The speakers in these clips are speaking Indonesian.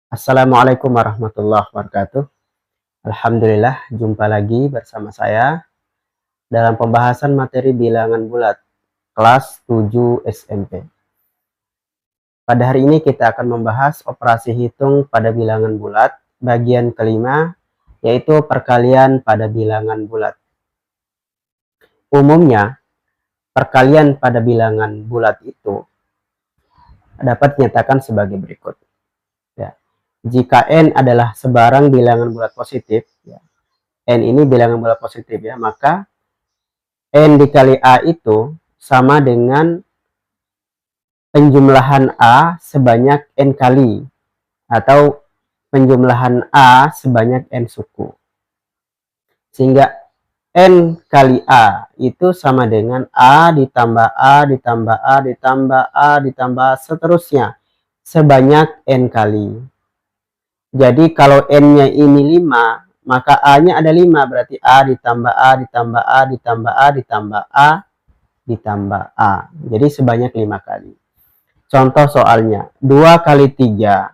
Assalamualaikum warahmatullahi wabarakatuh. Alhamdulillah, jumpa lagi bersama saya dalam pembahasan materi bilangan bulat kelas 7 SMP. Pada hari ini kita akan membahas operasi hitung pada bilangan bulat bagian kelima, yaitu perkalian pada bilangan bulat. Umumnya, perkalian pada bilangan bulat itu dapat dinyatakan sebagai berikut. Jika N adalah sebarang bilangan bulat positif, N ini bilangan bulat positif ya, maka N dikali A itu sama dengan penjumlahan A sebanyak N kali, atau penjumlahan A sebanyak N suku. Sehingga N kali A itu sama dengan A ditambah A ditambah A ditambah A ditambah seterusnya sebanyak N kali. Jadi kalau N-nya ini 5, maka A-nya ada 5, berarti A ditambah A ditambah A ditambah A ditambah A ditambah A. Jadi sebanyak 5 kali. Contoh soalnya, 2 kali 3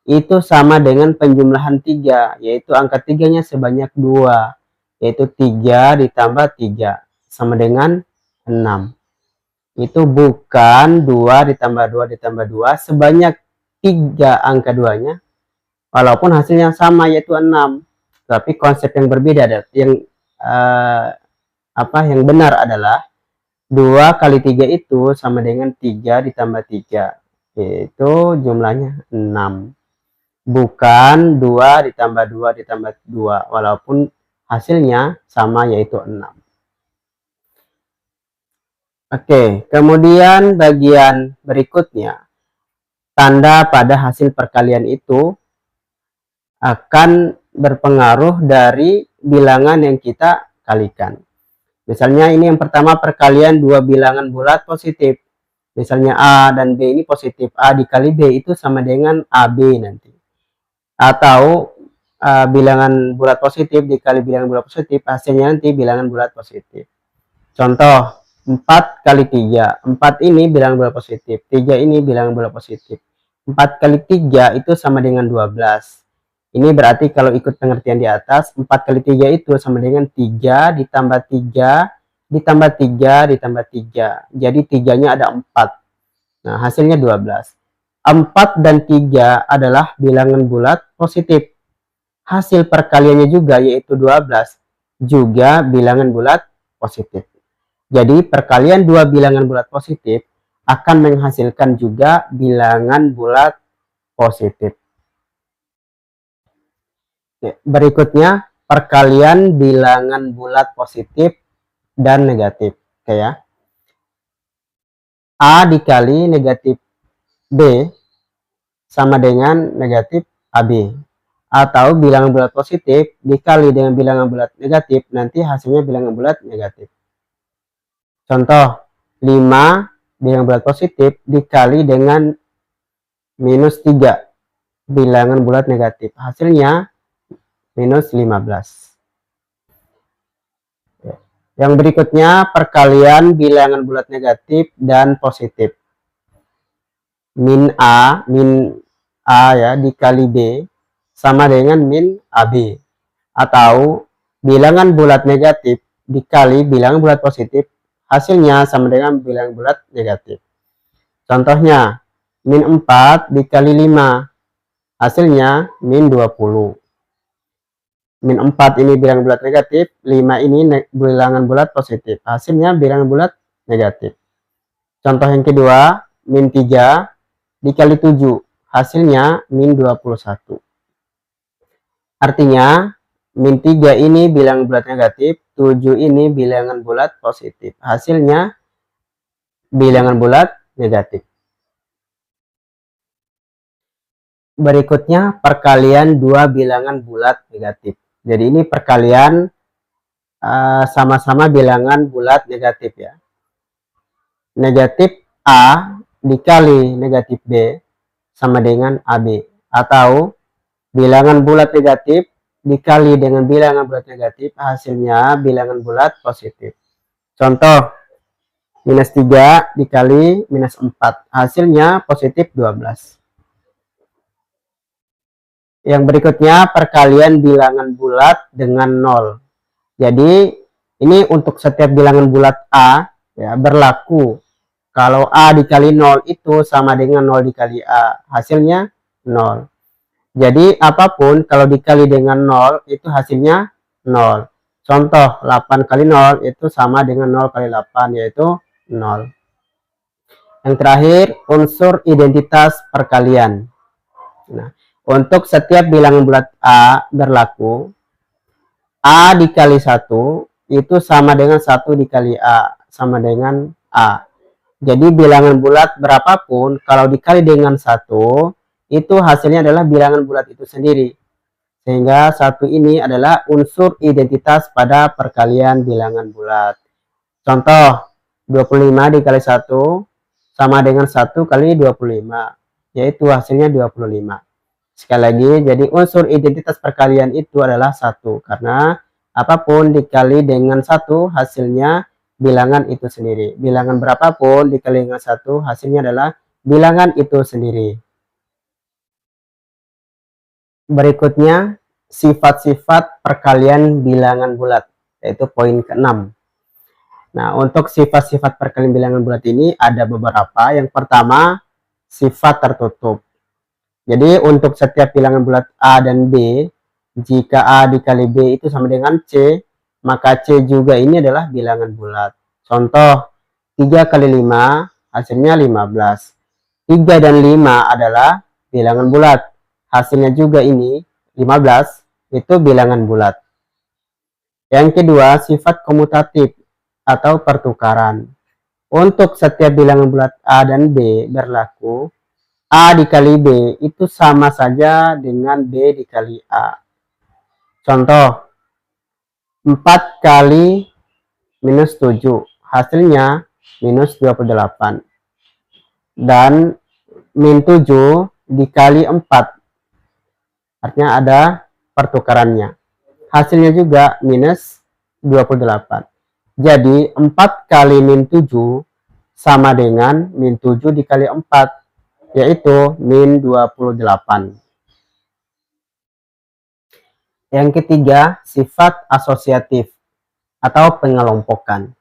itu sama dengan penjumlahan 3, yaitu angka 3-nya sebanyak 2, yaitu 3 ditambah 3 sama dengan 6. Itu bukan 2 ditambah 2 ditambah 2 sebanyak 3 angka 2-nya, walaupun hasilnya sama yaitu 6, tapi konsep yang berbeda yang benar adalah 2 kali 3 itu sama dengan 3 ditambah 3, yaitu jumlahnya 6, bukan 2 ditambah 2 ditambah 2, walaupun hasilnya sama yaitu 6. Oke, kemudian bagian berikutnya, tanda pada hasil perkalian itu akan berpengaruh dari bilangan yang kita kalikan. Misalnya ini yang pertama, perkalian dua bilangan bulat positif. Misalnya A dan B ini positif, A dikali B itu sama dengan AB nanti. Atau bilangan bulat positif dikali bilangan bulat positif, hasilnya nanti bilangan bulat positif. Contoh, 4 kali 3. 4 ini bilangan bulat positif, 3 ini bilangan bulat positif. 4 kali 3 itu sama dengan 12. Ini berarti kalau ikut pengertian di atas, 4 kali 3 itu sama dengan 3 ditambah 3 ditambah 3 ditambah 3. Jadi 3-nya ada 4. Nah, hasilnya 12. 4 dan 3 adalah bilangan bulat positif. Hasil perkaliannya juga yaitu 12 juga bilangan bulat positif. Jadi perkalian dua bilangan bulat positif akan menghasilkan juga bilangan bulat positif. Berikutnya, perkalian bilangan bulat positif dan negatif. Oke ya. A dikali negatif B sama dengan negatif AB. Atau bilangan bulat positif dikali dengan bilangan bulat negatif, nanti hasilnya bilangan bulat negatif. Contoh, 5 bilangan bulat positif dikali dengan minus 3 bilangan bulat negatif. Hasilnya minus 15. Yang berikutnya, perkalian bilangan bulat negatif dan positif. Min A ya dikali B sama dengan min AB. Atau bilangan bulat negatif dikali bilangan bulat positif, hasilnya sama dengan bilangan bulat negatif. Contohnya, min 4 dikali 5, hasilnya min 20. Min 4 ini bilangan bulat negatif, 5 ini bilangan bulat positif, hasilnya bilangan bulat negatif. Contoh yang kedua, min 3 dikali 7, hasilnya min 21. Artinya, min 3 ini bilangan bulat negatif, 7 ini bilangan bulat positif, hasilnya bilangan bulat negatif. Berikutnya, perkalian dua bilangan bulat negatif. Jadi ini perkalian sama-sama bilangan bulat negatif ya. Negatif A dikali negatif B sama dengan AB. Atau bilangan bulat negatif dikali dengan bilangan bulat negatif, hasilnya bilangan bulat positif. Contoh, minus 3 dikali minus 4, hasilnya positif 12. Yang berikutnya perkalian bilangan bulat dengan 0. Jadi ini untuk setiap bilangan bulat A ya berlaku kalau A dikali 0 itu sama dengan 0 dikali A, hasilnya 0. Jadi apapun kalau dikali dengan 0 itu hasilnya 0. Contoh 8 kali 0 itu sama dengan 0 kali 8 yaitu 0. Yang terakhir unsur identitas perkalian. Nah, untuk setiap bilangan bulat A berlaku A dikali 1 itu sama dengan 1 dikali A, sama dengan A. Jadi bilangan bulat berapapun kalau dikali dengan 1 itu hasilnya adalah bilangan bulat itu sendiri. Sehingga 1 ini adalah unsur identitas pada perkalian bilangan bulat. Contoh 25 dikali 1 sama dengan 1 kali 25, yaitu hasilnya 25. Sekali lagi, jadi unsur identitas perkalian itu adalah 1, karena apapun dikali dengan 1 hasilnya bilangan itu sendiri. Bilangan berapapun dikali dengan 1 hasilnya adalah bilangan itu sendiri. Berikutnya, sifat-sifat perkalian bilangan bulat, yaitu poin ke-6. Nah, untuk sifat-sifat perkalian bilangan bulat ini ada beberapa. Yang pertama, sifat tertutup. Jadi untuk setiap bilangan bulat A dan B, jika A dikali B itu sama dengan C, maka C juga ini adalah bilangan bulat. Contoh, 3 kali 5 hasilnya 15. 3 dan 5 adalah bilangan bulat. Hasilnya juga ini 15, itu bilangan bulat. Yang kedua, sifat komutatif atau pertukaran. Untuk setiap bilangan bulat A dan B berlaku A dikali B itu sama saja dengan B dikali A. Contoh 4 kali minus 7 hasilnya minus 28. Dan min 7 dikali 4 artinya ada pertukarannya. Hasilnya juga minus 28. Jadi 4 kali min 7 sama dengan min 7 dikali 4, yaitu min 28. Yang ketiga, sifat asosiatif atau pengelompokan.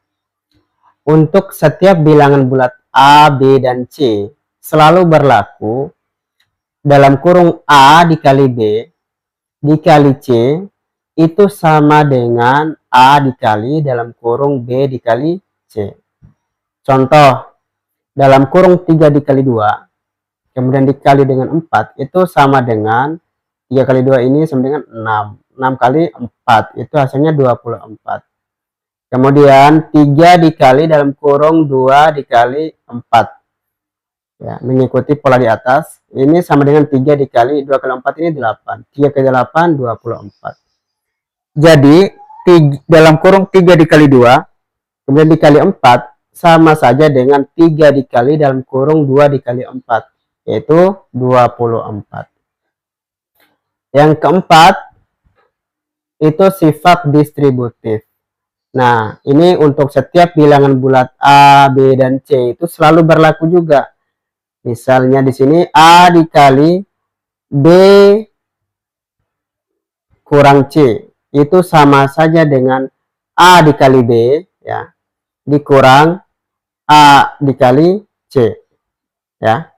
Untuk setiap bilangan bulat A, B, dan C selalu berlaku dalam kurung A dikali B dikali C itu sama dengan A dikali dalam kurung B dikali C. Contoh, dalam kurung 3 dikali 2 kemudian dikali dengan 4 itu sama dengan 3 kali 2 ini sama dengan 6. 6 kali 4 itu hasilnya 24. Kemudian 3 dikali dalam kurung 2 dikali 4. Ya, mengikuti pola di atas. Ini sama dengan 3 dikali 2 kali 4 ini 8. 3 kali 8 24. Jadi dalam kurung 3 dikali 2 kemudian dikali 4 sama saja dengan 3 dikali dalam kurung 2 dikali 4, yaitu 24. Yang keempat itu sifat distributif. Nah, ini untuk setiap bilangan bulat A, B, dan C itu selalu berlaku juga. Misalnya di sini A dikali B kurang C itu sama saja dengan A dikali B ya dikurang A dikali C ya,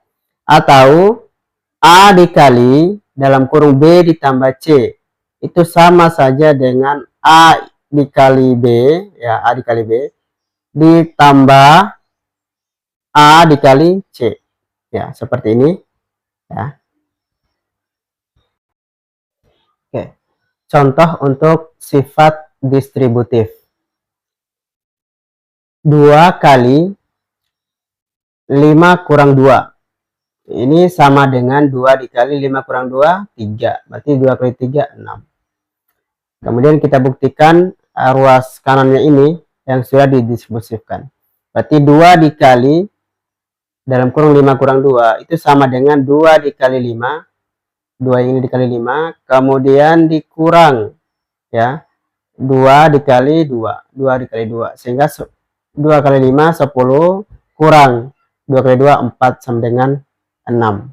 atau A dikali dalam kurung B ditambah C itu sama saja dengan A dikali B ya, A dikali B ditambah A dikali C ya, seperti ini ya. Oke. Contoh untuk sifat distributif. 2 kali 5 kurang 2. Ini sama dengan 2 dikali 5 kurang 2, 3. Berarti 2 kali 3, 6. Kemudian kita buktikan ruas kanannya ini yang sudah didistributifkan. Berarti 2 dikali dalam kurung 5 kurang 2 itu sama dengan 2 dikali 5. 2 ini dikali 5, kemudian dikurang ya 2 dikali 2, 2 dikali 2, sehingga 2 kali 5 10 kurang 2 kali 2 4 sama dengan 6.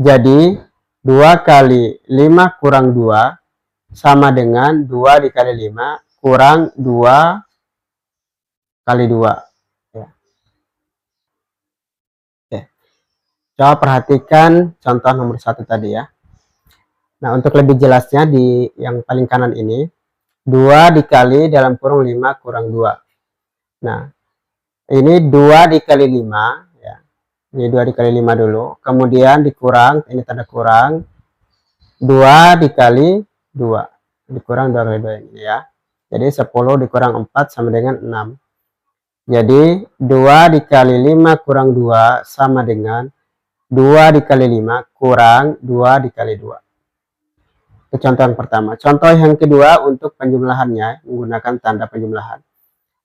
Jadi 2 kali 5 kurang 2 sama dengan 2 dikali 5 kurang 2 kali 2. Ya. Oke. Coba perhatikan contoh nomor 1 tadi ya. Nah, untuk lebih jelasnya di yang paling kanan ini, 2 dikali dalam kurung 5 kurang 2. Nah, ini 2 dikali 5, ya. Ini 2 dikali 5 dulu, kemudian dikurang, ini tanda kurang, 2 dikali 2, dikurang 2 kali 2 ini ya. Jadi 10 dikurang 4 sama dengan 6. Jadi 2 dikali 5 kurang 2 sama dengan 2 dikali 5 kurang 2 dikali 2. Itu contoh yang pertama. Contoh yang kedua untuk penjumlahannya menggunakan tanda penjumlahan.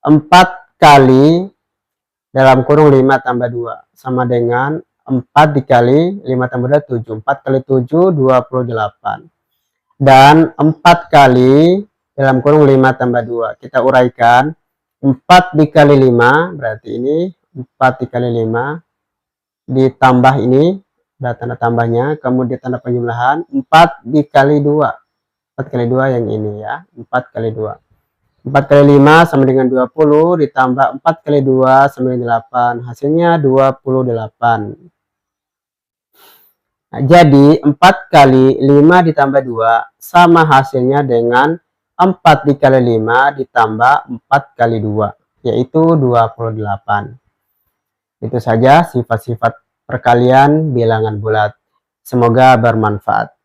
4 kali dalam kurung 5 tambah 2 sama dengan 4 dikali 5 tambah 2 7. 4 kali 7 28. Dan 4 kali dalam kurung 5 tambah 2. Kita uraikan. 4 dikali 5 berarti ini 4 dikali 5 ditambah ini, ada tanda tambahnya, kemudian tanda penjumlahan 4 dikali 2. 4 kali 2 yang ini ya, 4 kali 2. 4 kali 5 sama dengan 20 ditambah 4 kali 2 sama dengan 8. Hasilnya 28. Nah, jadi 4 kali 5 ditambah 2 sama hasilnya dengan 4 dikali 5 ditambah 4 kali 2, yaitu 28. Itu saja sifat-sifat perkalian bilangan bulat. Semoga bermanfaat.